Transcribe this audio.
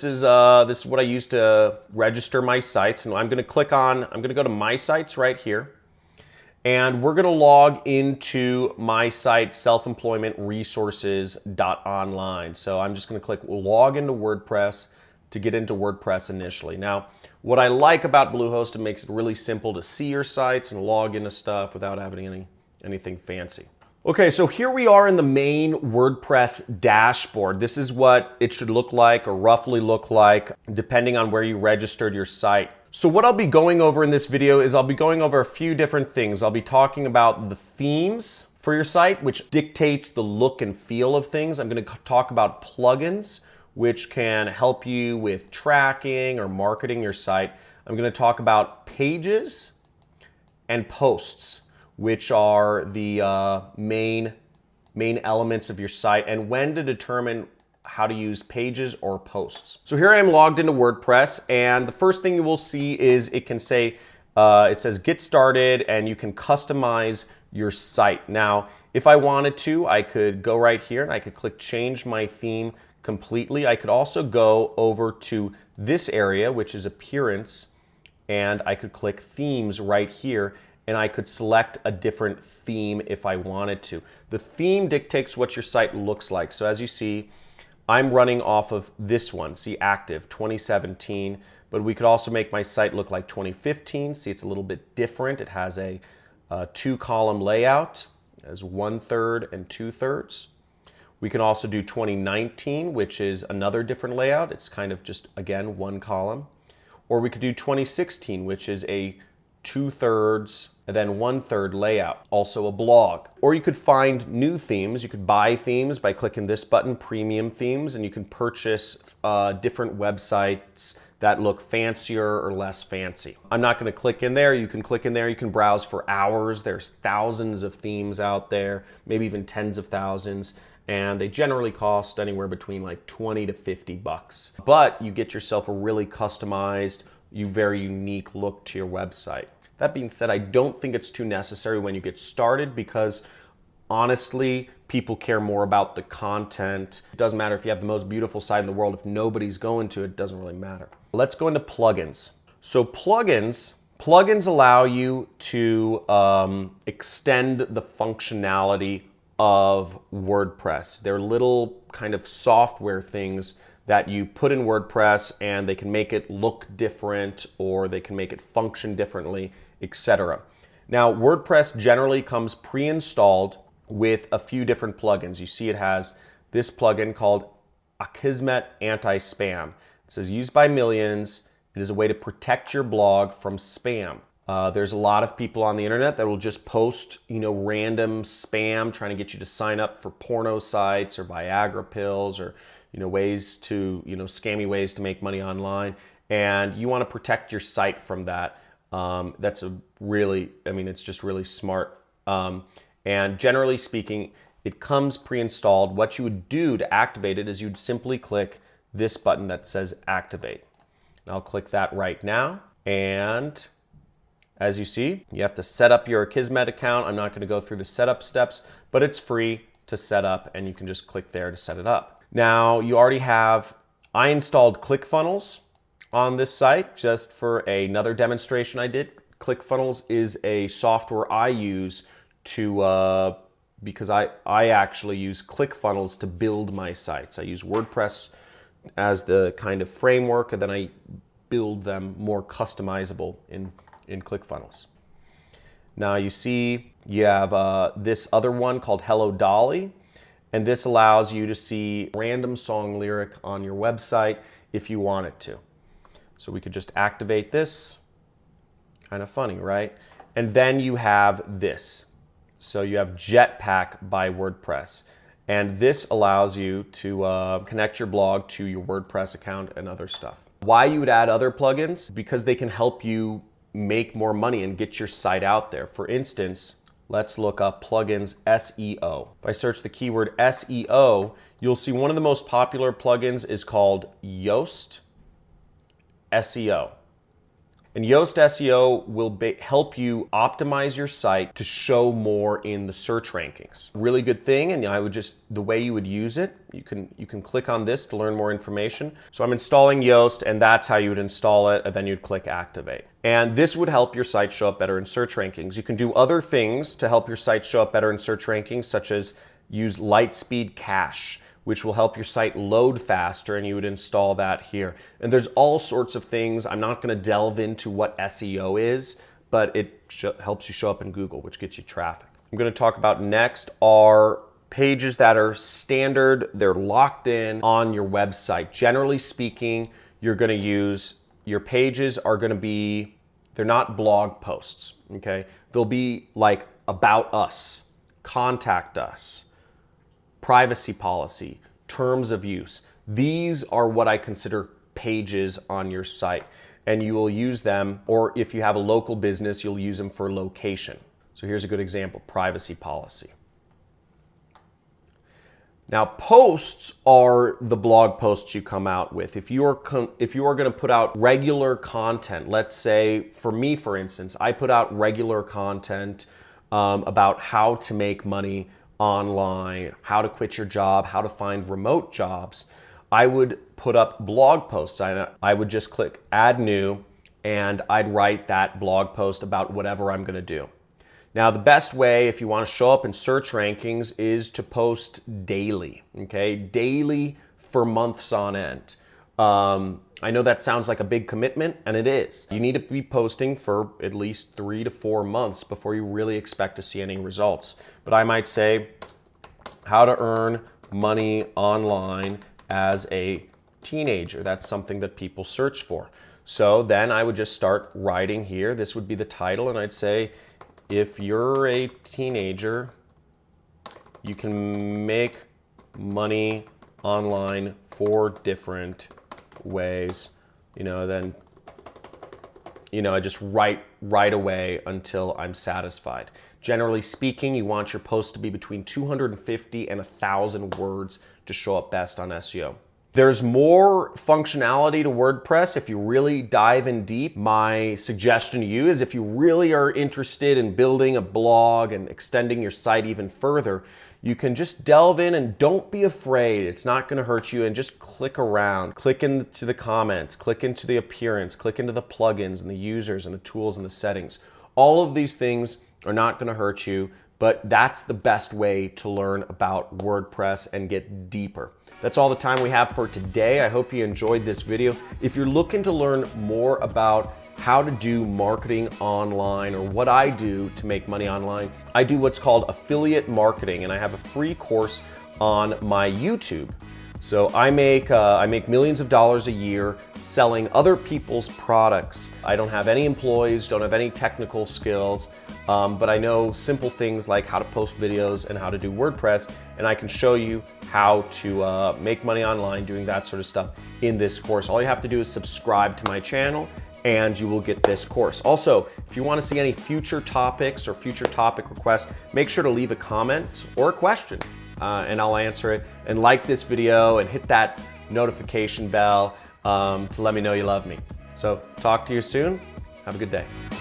This is what I use to register my sites, and I'm going to go to my sites right here, and we're going to log into my site, self-employment-resources.online. So I'm just going to click log into WordPress to get into WordPress initially. Now, what I like about Bluehost, it makes it really simple to see your sites and log into stuff without having anything fancy. Okay, so here we are in the main WordPress dashboard. This is what it should look like, or roughly look like, depending on where you registered your site. So what I'll be going over in this video is I'll be going over a few different things. I'll be talking about the themes for your site, which dictates the look and feel of things. I'm going to talk about plugins, which can help you with tracking or marketing your site. I'm going to talk about pages and posts, which are the main elements of your site, and when to determine how to use pages or posts. So here I am logged into WordPress, and the first thing you will see is it can say, it says get started, and you can customize your site. Now, if I wanted to, I could go right here and I could click change my theme completely. I could also go over to this area, which is appearance, and I could click themes right here, and I could select a different theme if I wanted to. The theme dictates what your site looks like. So as you see, I'm running off of this one, see active 2017, but we could also make my site look like 2015. See, it's a little bit different. It has a 2-column layout as 1/3 and 2/3. We can also do 2019, which is another different layout. It's kind of just, again, 1 column. Or we could do 2016, which is a 2/3 and then 1/3 layout, also a blog. Or you could find new themes. You could buy themes by clicking this button, premium themes, and you can purchase different websites that look fancier or less fancy. I'm not going to click in there. You can click in there. You can browse for hours. There's thousands of themes out there, maybe even tens of thousands, and they generally cost anywhere between like 20 to 50 bucks. But you get yourself a really customized, very unique look to your website. That being said, I don't think it's too necessary when you get started, because honestly, people care more about the content. It doesn't matter if you have the most beautiful site in the world. If nobody's going to it, it doesn't really matter. Let's go into plugins. So plugins allow you to extend the functionality of WordPress. They're little kind of software things that you put in WordPress, and they can make it look different, or they can make it function differently, etc. Now, WordPress generally comes pre-installed with a few different plugins. You see it has this plugin called Akismet Anti-Spam. It says used by millions. It is a way to protect your blog from spam. There's a lot of people on the internet that will just post, random spam trying to get you to sign up for porno sites or Viagra pills, or ways to, scammy ways to make money online, and you want to protect your site from that. That's it's just really smart. And generally speaking, it comes pre-installed. What you would do to activate it is you'd simply click this button that says activate. And I'll click that right now. And as you see, you have to set up your Akismet account. I'm not going to go through the setup steps, but it's free to set up, and you can just click there to set it up. Now, you already I installed ClickFunnels on this site just for another demonstration I did. ClickFunnels is a software I use because I actually use ClickFunnels to build my sites. I use WordPress as the kind of framework, and then I build them more customizable in ClickFunnels. Now you see you have this other one called Hello Dolly, and this allows you to see a random song lyric on your website if you want it to. So we could just activate this. Kind of funny, right? And then you have this. So you have Jetpack by WordPress. And this allows you to connect your blog to your WordPress account and other stuff. Why you would add other plugins? Because they can help you make more money and get your site out there. For instance, let's look up plugins SEO. If I search the keyword SEO, you'll see one of the most popular plugins is called Yoast SEO. And Yoast SEO will help you optimize your site to show more in the search rankings. Really good thing, and I would just, the way you would use it, you can click on this to learn more information. So I'm installing Yoast, and that's how you would install it, and then you'd click activate. And this would help your site show up better in search rankings. You can do other things to help your site show up better in search rankings, such as use Lightspeed Cache, which will help your site load faster, and you would install that here. And there's all sorts of things. I'm not gonna delve into what SEO is, but it helps you show up in Google, which gets you traffic. I'm gonna talk about next are pages that are standard, they're locked in on your website. Generally speaking, you're gonna use, your pages are gonna be, they're not blog posts, okay? They'll be like about us, contact us, privacy policy, terms of use. These are what I consider pages on your site, and you will use them, or if you have a local business, you'll use them for location. So here's a good example, privacy policy. Now, posts are the blog posts you come out with. If you are going to put out regular content, let's say for me, for instance, I put out regular content about how to make money online, how to quit your job, how to find remote jobs. I would put up blog posts. I would just click add new, and I'd write that blog post about whatever I'm going to do. Now, the best way if you want to show up in search rankings is to post daily, okay? Daily for months on end. I know that sounds like a big commitment, and it is. You need to be posting for at least 3 to 4 months before you really expect to see any results. But I might say, how to earn money online as a teenager. That's something that people search for. So then I would just start writing here. This would be the title, and I'd say, if you're a teenager, you can make money online 4 different ways, then, I just write right away until I'm satisfied. Generally speaking, you want your post to be between 250 and 1,000 words to show up best on SEO. There's more functionality to WordPress if you really dive in deep. My suggestion to you is if you really are interested in building a blog and extending your site even further, you can just delve in and don't be afraid. It's not going to hurt you, and just click around. Click into the comments, click into the appearance, click into the plugins and the users and the tools and the settings. All of these things are not going to hurt you, but that's the best way to learn about WordPress and get deeper. That's all the time we have for today. I hope you enjoyed this video. If you're looking to learn more about how to do marketing online, or what I do to make money online, I do what's called affiliate marketing, and I have a free course on my YouTube. So I make millions of dollars a year selling other people's products. I don't have any employees, don't have any technical skills, but I know simple things like how to post videos and how to do WordPress, and I can show you how to make money online doing that sort of stuff in this course. All you have to do is subscribe to my channel, and you will get this course. Also, if you want to see any future topics or future topic requests, make sure to leave a comment or a question, and I'll answer it. And like this video and hit that notification bell to let me know you love me. So talk to you soon. Have a good day.